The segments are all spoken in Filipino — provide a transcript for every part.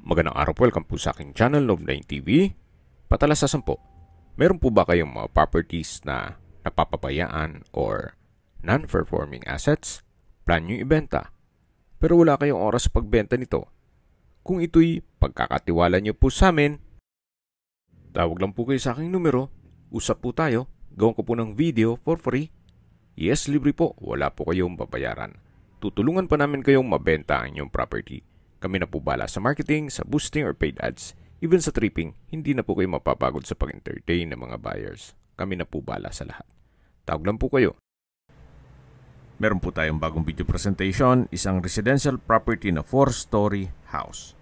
Magandang araw po, welcome po sa aking channel, Love9 TV. Patalasasan po, meron po ba kayong mga properties na napapabayaan or non-performing assets? Plan nyo ibenta, pero wala kayong oras sa pagbenta nito. Kung ito'y pagkakatiwala nyo po sa amin, tawag lang po kayo sa aking numero, usap po tayo, gawin ko po ng video for free. Yes, libre po, wala po kayong babayaran. Tutulungan pa namin kayong mabenta ang inyong property. Kami na po bala sa marketing, sa boosting or paid ads. Even sa tripping, hindi na po kayo mapapagod sa pag-entertain ng mga buyers. Kami na po bala sa lahat. Tawag lang po kayo. Meron po tayong bagong video presentation, isang residential property na 4-story house.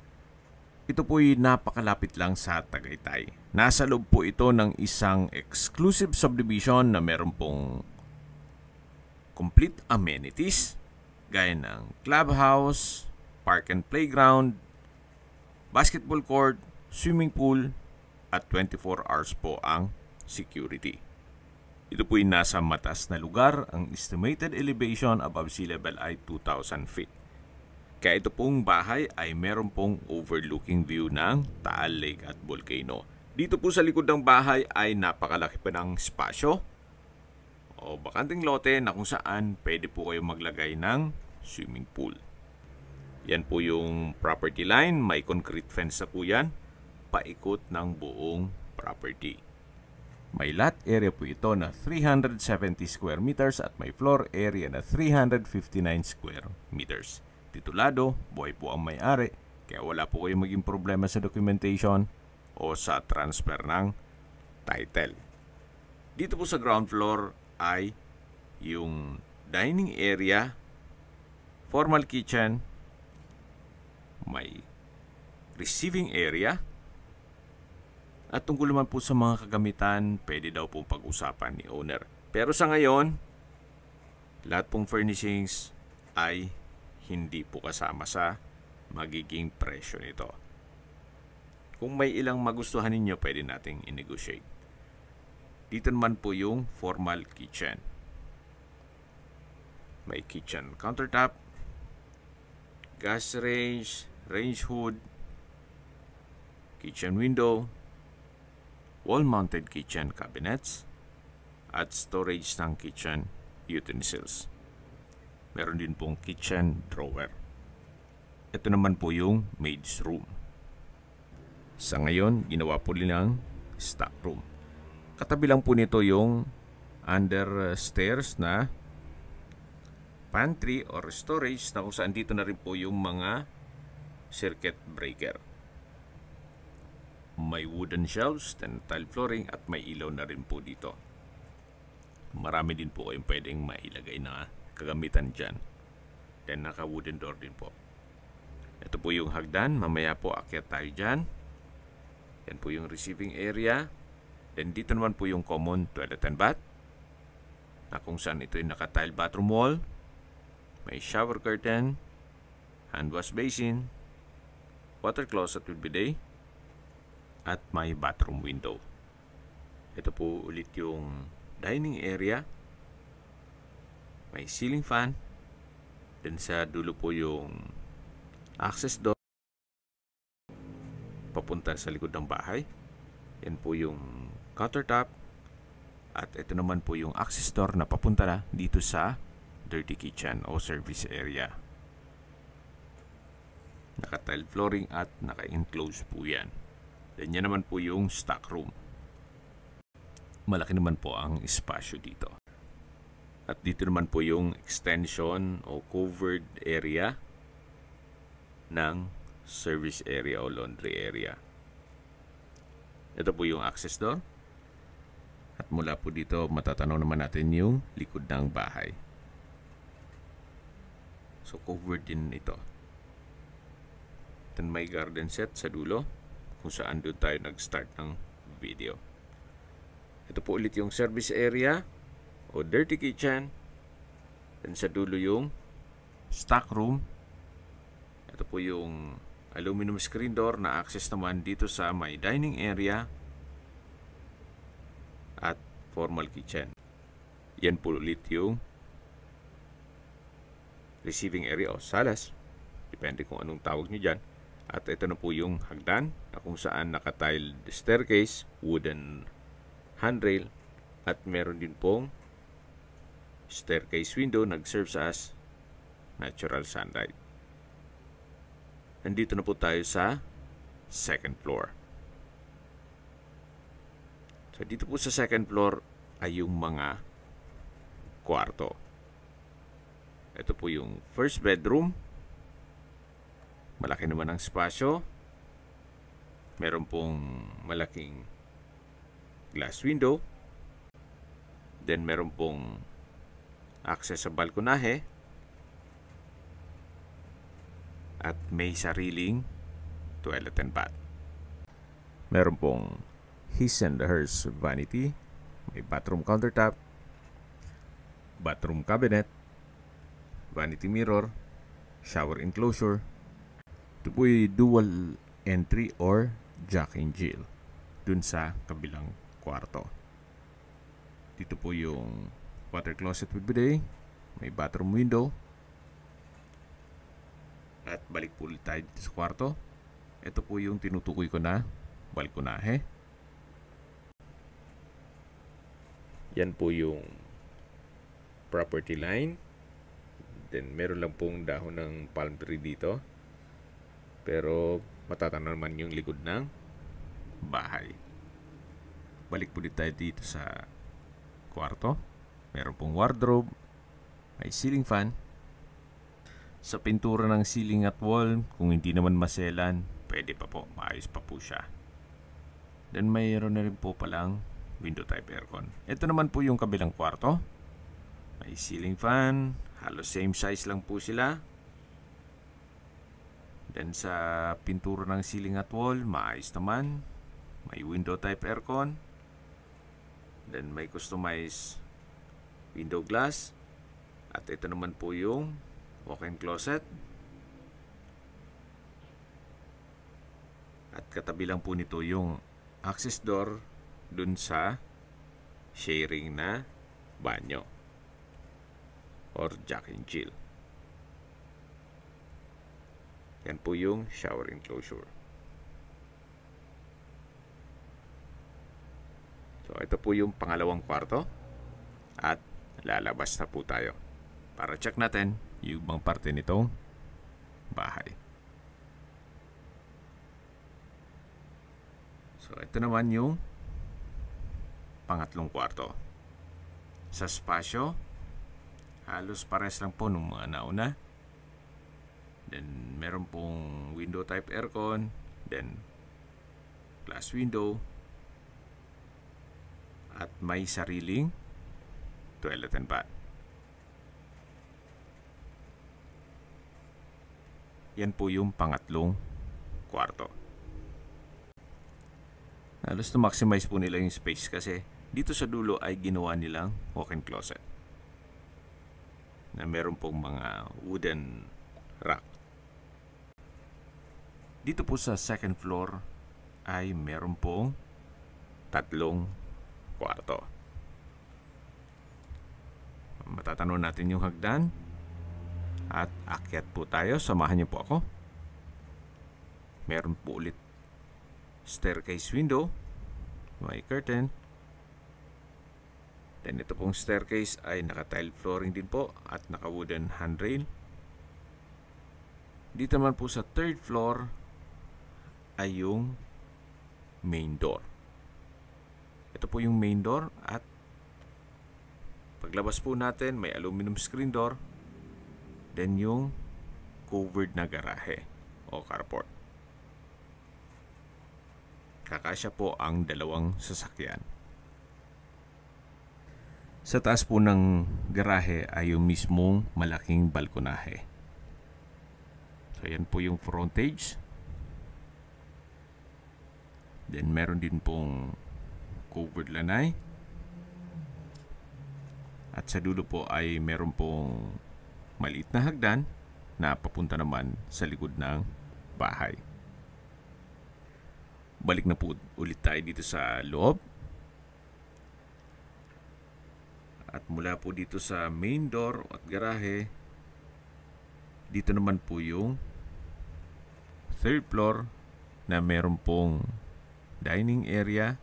Ito po'y napakalapit lang sa Tagaytay. Nasa loob po ito ng isang exclusive subdivision na meron pong complete amenities, gaya ng clubhouse, park and playground, basketball court, swimming pool, at 24 hours po ang security. Ito po'y nasa mataas na lugar. Ang estimated elevation above sea level ay 2,000 feet. Kaya ito pong bahay ay meron pong overlooking view ng Taal Lake at Volcano. Dito po sa likod ng bahay ay napakalaki pa ng spasyo o bakanting lote na kung saan pwede po kayo maglagay ng swimming pool. Yan po yung property line. May concrete fence na po yan. Paikot ng buong property. May lot area po ito na 370 square meters at may floor area na 359 square meters. Titulado, buhay po ang may-ari, kaya wala po kayong maging problema sa documentation o sa transfer ng title. Dito po sa ground floor ay yung dining area, formal kitchen, may receiving area, at tungkol naman po sa mga kagamitan, pwede daw pong pag-usapan ni owner. Pero sa ngayon, lahat pong furnishings ay hindi po kasama sa magiging presyo nito. Kung may ilang magustuhan ninyo, pwede nating i-negotiate. Dito naman po yung formal kitchen. May kitchen countertop, gas range, range hood, kitchen window, wall-mounted kitchen cabinets, at storage ng kitchen utensils. Meron din pong kitchen drawer. Ito naman po yung maid's room. Sa ngayon, ginawa po nilang stock room. Katabi lang po nito yung under stairs na pantry or storage na kung saan dito na rin po yung mga circuit breaker. May wooden shelves, tile flooring at may ilaw na rin po dito. Marami din po kayong pwedeng mailagay na kagamitan dyan. Then naka wooden door din po. Ito po yung hagdan. Mamaya po akyat tayo dyan. Yan po yung receiving area. Then dito naman po yung common toilet and bath, na kung saan ito yung naka-tile bathroom wall. May shower curtain, hand wash basin, water closet with bidet, at may bathroom window. Ito po ulit yung dining area. May ceiling fan. Then sa dulo po yung access door papunta sa likod ng bahay. Yan po yung countertop. At ito naman po yung access door na papunta na dito sa dirty kitchen o service area. Naka-tile flooring at naka-enclose po yan. Then yan naman po yung stock room. Malaki naman po ang espasyo dito. At dito naman po yung extension o covered area ng service area o laundry area. Ito po yung access door. At mula po dito, matatanaw naman natin yung likod ng bahay. So, covered din ito. Then may garden set sa dulo kung saan doon tayo nag-start ng video. Ito po ulit yung service area o dirty kitchen. Then sa dulo yung stock room. Ito po yung aluminum screen door na access naman dito sa may dining area at formal kitchen. Yan po ulit yung receiving area o salas. Depende kung anong tawag nyo dyan. At ito na po yung hagdan na kung saan naka-tiled staircase, wooden handrail, at meron din pong staircase window nag-serve as natural sunlight. Nandito na po tayo sa second floor. So dito po sa second floor ay yung mga kwarto. Ito po yung first bedroom. Malaki naman ang spasyo. Meron pong malaking glass window. Then meron pong access sa balkonahe. At may sariling toilet and bath. Meron pong his and hers vanity. May bathroom countertop. Bathroom cabinet. Vanity mirror. Shower enclosure. Ito po yung dual entry or Jack and Jill dun sa kabilang kwarto. Dito po yung water closet with bidet. May bathroom window. At balik po ulit tayo dito sa kwarto. Ito po yung tinutukoy ko na balkonahe. Yan po yung property line. Then meron lang pong dahon ng palm tree dito. Pero matatanaw naman yung likod ng bahay. Balik po tayo dito sa kwarto. Meron pong wardrobe. May ceiling fan. Sa pintura ng ceiling at wall, kung hindi naman maselan, pwede pa po. Maayos pa po siya. Then mayroon na rin po palang window type aircon. Ito naman po yung kabilang kwarto. May ceiling fan. Halos same size lang po sila. Then sa pintura ng ceiling at wall, maayos naman. May window type aircon. Then may customized window glass. At ito naman po yung walk-in closet. At katabi lang po nito yung access door dun sa sharing na banyo or Jack and Jill. Yan po yung shower enclosure. So ito po yung pangalawang kwarto. At lalabas na po tayo para check natin yung ibang parte nitong bahay. So ito naman yung pangatlong kwarto. Sa spasyo, halos pares lang po nung mga nauna. Then meron pong window type aircon. Then glass window. At may sariling toilet and bath. Yan po yung pangatlong kwarto. Halos na-maximize po nila yung space kasi dito sa dulo ay ginawa nilang walk-in closet na meron pong mga wooden rack. Dito po sa second floor ay meron pong tatlong kwarto. Matatanong natin yung hagdan at akyat po tayo. Samahan niyo po ako. Meron po ulit staircase window. May curtain. Then ito pong staircase ay naka-tile flooring din po at naka-wooden handrail. Dito naman po sa third floor ay yung main door. Ito po yung main door at paglabas po natin may aluminum screen door. Then yung covered na garahe o carport. Kakasya po ang dalawang sasakyan. Sa taas po ng garahe ay yung mismong malaking balkonahe. So yan po yung frontage. Then meron din pong covered lanay. At sa dulo po ay meron pong maliit na hagdan na papunta naman sa likod ng bahay. Balik na po ulit tayo dito sa loob. At mula po dito sa main door at garahe, dito naman po yung third floor na meron pong dining area.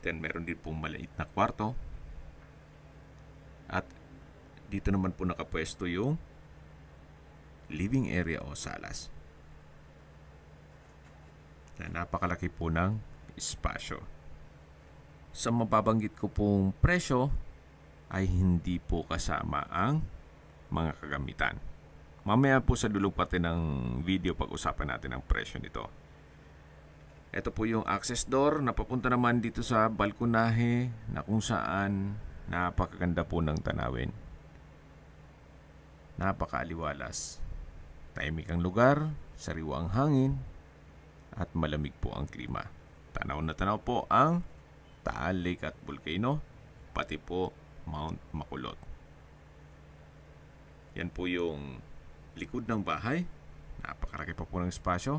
Then meron din pong maliit na kwarto. At dito naman po nakapwesto yung living area o salas. Na napakalaki po ng espasyo. Sa mababanggit ko pong presyo ay hindi po kasama ang mga kagamitan. Mamaya po sa dulo pati ng video pag-usapan natin ang presyo nito. Ito po yung access door na papunta naman dito sa balkonahe na kung saan napakaganda po ng tanawin. Napakaaliwalas. Tahimik ang lugar, sariwa ang hangin, at malamig po ang klima. Tanaw na tanaw po ang Taal Lake at Volcano, pati po Mount Makulot. Yan po yung likod ng bahay. Napakaraki pa po ng espasyo.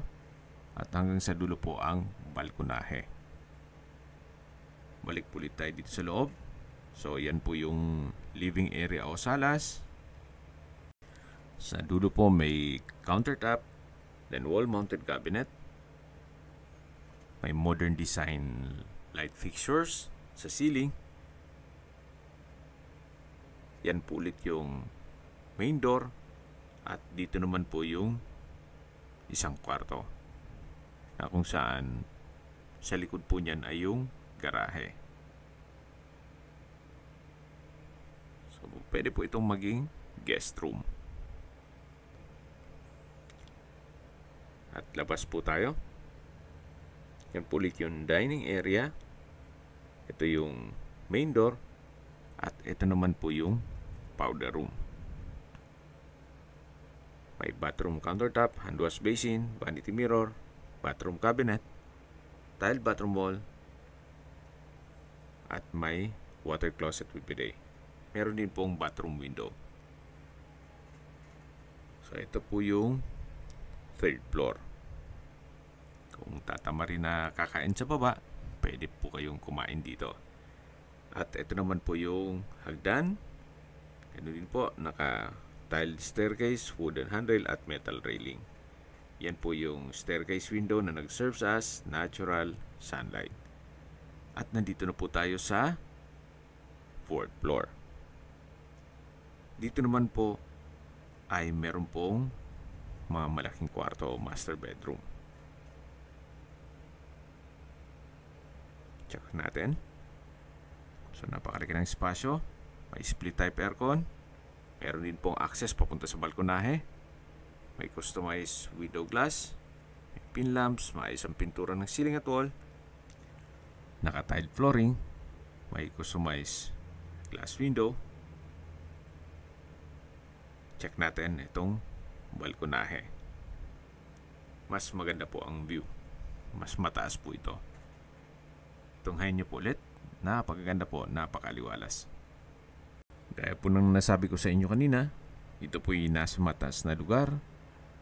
At hanggang sa dulo po ang balkonahe. Balik po ulit tayo dito sa loob. So yan po yung living area o salas. Sa dulo po may countertop, then wall-mounted cabinet. May modern design light fixtures sa ceiling. Yan po ulit yung main door. At dito naman po yung isang kwarto na kung saan sa likod po niyan ay yung garahe. So, pwede po itong maging guest room. At labas po tayo. Yan po ulit yung dining area. Ito yung main door. At ito naman po yung powder room. May bathroom countertop, hand wash basin, vanity mirror, bathroom cabinet, tile bathroom wall, at may water closet with bidet. Meron din pong bathroom window. So ito po yung third floor. Kung tatama rin na kakain sa baba, pwede po kayong kumain dito. At ito naman po yung hagdan. Ganun din po, naka-tiled staircase, wooden handrail at metal railing. Yan po yung staircase window na nag-serves as natural sunlight. At nandito na po tayo sa fourth floor. Dito naman po ay meron pong mga malaking kwarto o master bedroom. Check natin. So napakalaki ng espasyo. May split type aircon. Meron din pong access papunta sa balkonahe. May customized window glass. May pin lamps. Maayos ang pintura ng ceiling at wall. Naka-tiled flooring. May customized glass window. Check natin itong balkonahe. Mas maganda po ang view. Mas mataas po ito. Tunghayin nyo po ulit. Napakaganda po. Napakaliwalas. Gaya po nang nasabi ko sa inyo kanina, ito po yung nasa mataas na lugar.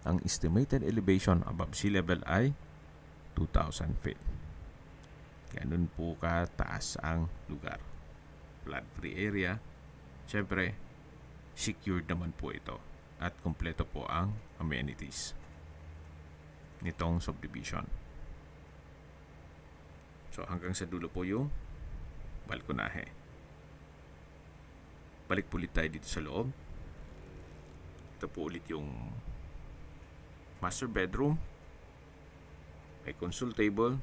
Ang estimated elevation above sea level ay 2,000 feet. Ganun po kataas ang lugar. Flood-free area. Siyempre, secured naman po ito. At kompleto po ang amenities nitong subdivision. So hanggang sa dulo po yung balkonahe. Balik po ulit tayo dito sa loob. Ito po ulit yung master bedroom. May console table.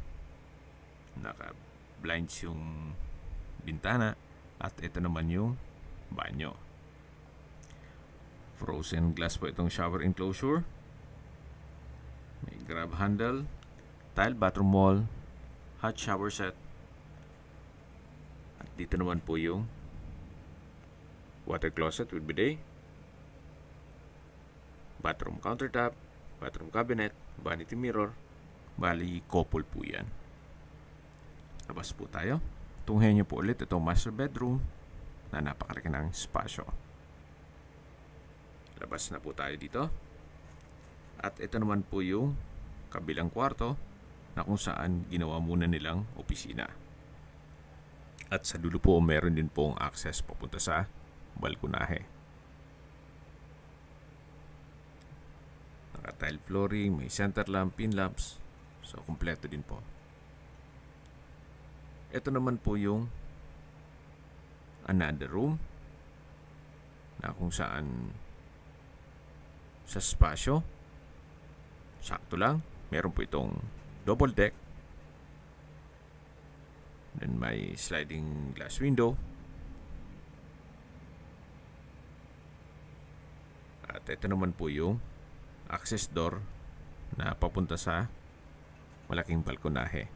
Naka-blinds yung bintana. At ito naman yung banyo. Frozen glass po itong shower enclosure. May grab handle. Tile bathroom wall. Hot shower set. At dito naman po yung water closet with bidet, bathroom countertop, bathroom cabinet, vanity mirror. Bali, couple po yan. Labas po tayo. Tunghayin nyo po ulit itong master bedroom na napakalaki ng espasyo. Labas na po tayo dito. At ito naman po yung kabilang kwarto na kung saan ginawa muna nilang opisina. At sa dulo po meron din pong access papunta sa balkonahe. tile flooring, may center lamp, pin lamps. So, kumpleto din po. Ito naman po yung another room na kung saan sa spasyo, sakto lang. Meron po itong double deck. Then may sliding glass window. At ito naman po yung access door na papunta sa malaking balkonahe.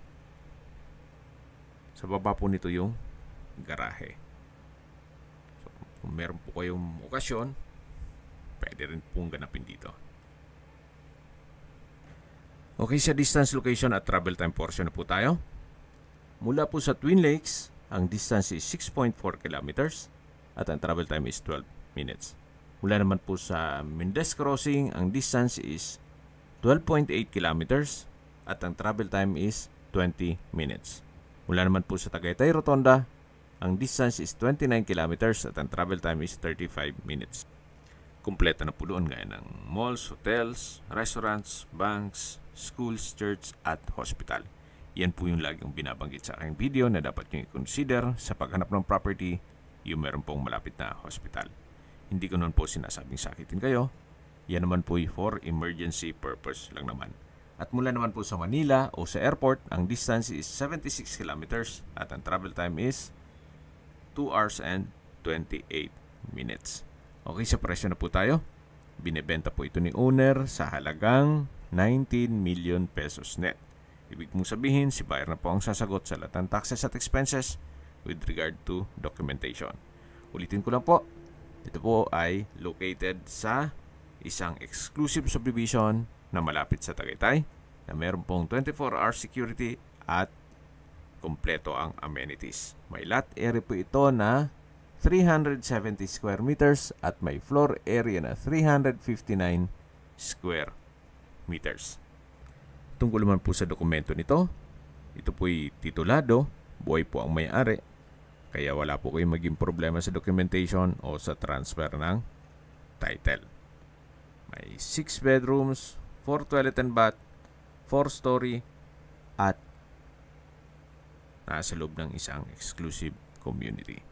Sa baba po nito yung garahe. So, kung meron po kayong okasyon, pwede rin pong ganapin dito. Okay, sa distance, location at travel time portion na po tayo. Mula po sa Twin Lakes, ang distance is 6.4 kilometers at ang travel time is 12 minutes. Mula naman po sa Mendez Crossing, ang distance is 12.8 kilometers at ang travel time is 20 minutes. Mula naman po sa Tagaytay Rotonda, ang distance is 29 kilometers at ang travel time is 35 minutes. Kumpleto na po doon gaya ng malls, hotels, restaurants, banks, schools, church at hospital. Yan po yung laging binabanggit sa aking video na dapat nyo i-consider sa paghanap ng property yung meron pong malapit na hospital. Hindi ko naman po sinasabing sakitin kayo. Yan naman po for emergency purpose lang naman. At mula naman po sa Manila o sa airport, ang distance is 76 kilometers at ang travel time is 2 hours and 28 minutes. Okay, sa presyo na po tayo. Binebenta po ito ni owner sa halagang 19 million pesos net. Ibig mong sabihin, si buyer na po ang sasagot sa lahat ng taxes at expenses with regard to documentation. Ulitin ko lang po, ito po ay located sa isang exclusive subdivision na malapit sa Tagaytay na meron pong 24-hour security at kompleto ang amenities. May lot area po ito na 370 square meters at may floor area na 359 square meters. Tungkol naman po sa dokumento nito, ito po'y titulado, buhay po ang may-ari, kaya wala po kayong maging problema sa documentation o sa transfer ng title. May 6 bedrooms, 4 toilet and bath, 4-story at nasa loob ng isang exclusive community.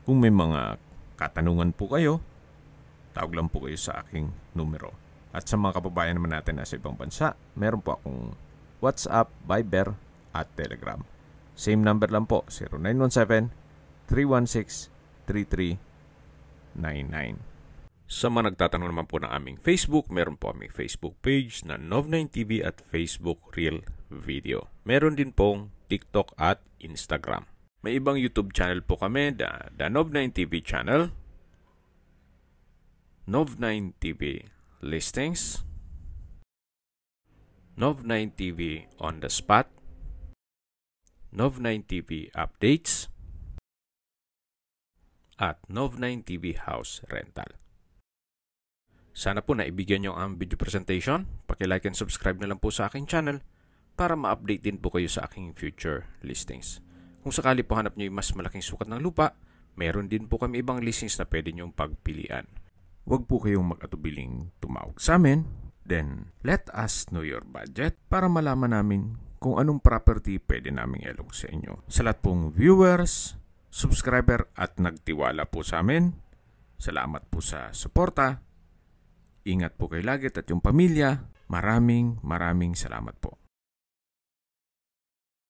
Kung may mga katanungan po kayo, tawag lang po kayo sa aking numero. At sa mga kababayan naman natin na sa ibang bansa, meron po akong WhatsApp, Viber at Telegram. Same number lang po, 0917-316-3399. Sa mga nagtatanong naman po ng aming Facebook, meron po aming Facebook page na Nov9TV at Facebook Real Video. Meron din pong TikTok at Instagram. May ibang YouTube channel po kami, the Nov9TV channel, Nov9TV Listings, Nov9TV On The Spot, Nov9TV Updates, at Nov9TV House Rental. Sana po naibigyan nyo ang video presentation. Paki-like and subscribe na lang po sa aking channel para ma-update din po kayo sa aking future listings. Kung sakali po hanap nyo yung mas malaking sukat ng lupa, meron din po kami ibang listings na pwede nyong pagpilian. Huwag po kayong mag-atubiling tumawag sa amin. Then, let us know your budget para malaman namin kung anong property pwede naming ilog sa inyo. Sa lahat pong viewers, subscriber at nagtiwala po sa amin, salamat po sa suporta. Ingat po kayo lagi at yung pamilya. Maraming salamat po.